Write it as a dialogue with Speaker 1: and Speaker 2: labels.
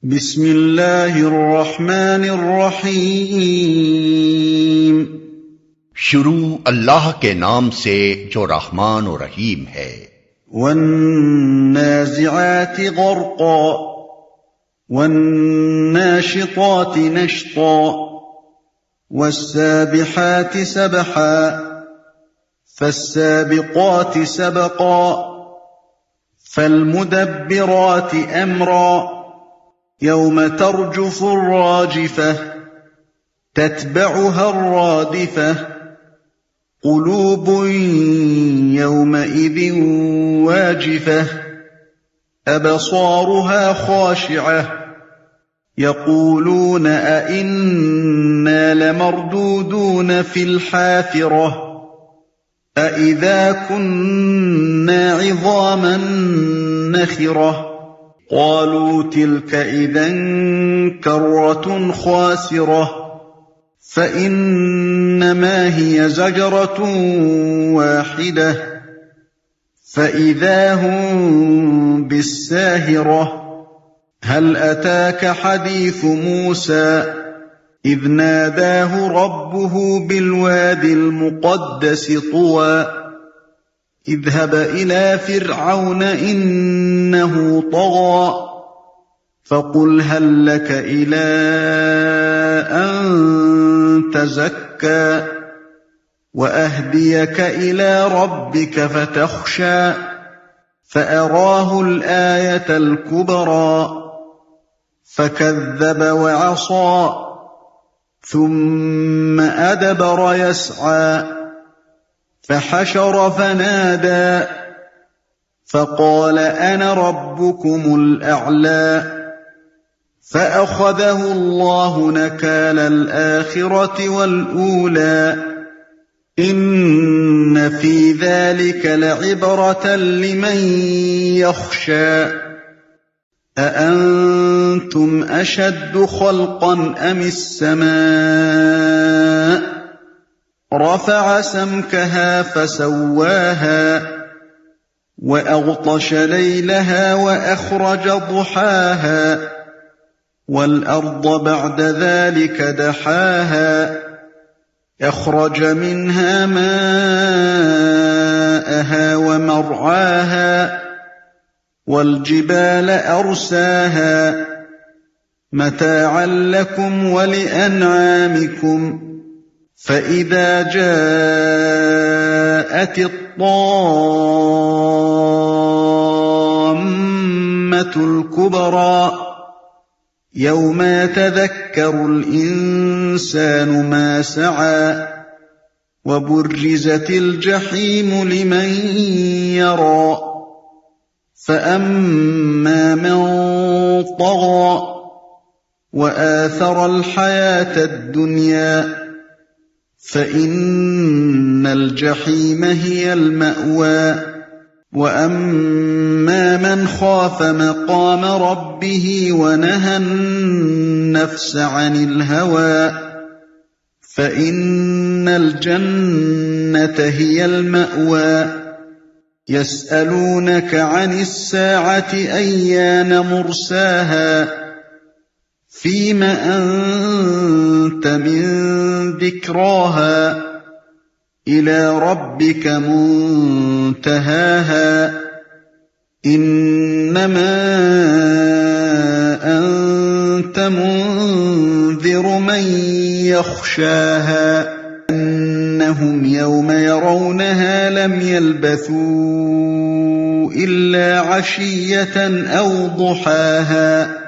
Speaker 1: بسم الله الرحمن الرحیم۔
Speaker 2: शुरू अल्लाह के नाम से जो रहमान और रहीम है।
Speaker 1: वन्नाज़िआत ग़र्क़ा वन्नाशितात नशता वस्साबिहात सबहा फस्साबिक़ात सबक़ा फल्मुदब्बिरात अम्रा यौम तर्जुफ़ु अर्राजिफ़ह तत्बअुहा अर्रादिफ़ह قلوب يومئذ واجفة أبصارها خاشعة يقولون أئنا لمردودون في الحافرة أئذا كنا عظاما نخرة قالوا تلك إذا كرة خاسرة فإنما هي زجرة واحدة فإذا هم بالساهرة هل أتاك حديث موسى إذ ناداه ربه بالواد المقدس طوى اذهب إلى فرعون إنه طغى فقل هل لك إلى أن تزكى وأهديك إلى ربك فتخشى فأراه الآية الكبرى فكذب وعصى ثم أدبر يسعى فحشر فنادى فقال أنا ربكم الأعلى فأخذه الله نكال الآخرة والأولى إن في ذلك لعبرة لمن يخشى أأنتم أشد خلقا أم السماء رفع سمكها فسواها وأغطش ليلها وأخرج ضحاها والأرض بعد ذلك دحاها أخرج منها ماءها ومرعاها والجبال أرساها متاعا لكم ولأنعامكم فإذا جاءت الطامة الكبرى يوم يتذكر الإنسان ما سعى وبرزت الجحيم لمن يرى فأما من طغى وآثر الحياة الدنيا فإن الجحيم هي المأوى وأما من خاف مقام ربه ونهى النفس عن الهوى فإن الجنة هي المأوى يسألونك عن الساعة أيان مرساها فيم أنت من ذكراها إلى ربك منتهاها إنما أنت منذر من يخشاها أنهم يوم يرونها لم يلبثوا إلا عشية أو ضحاها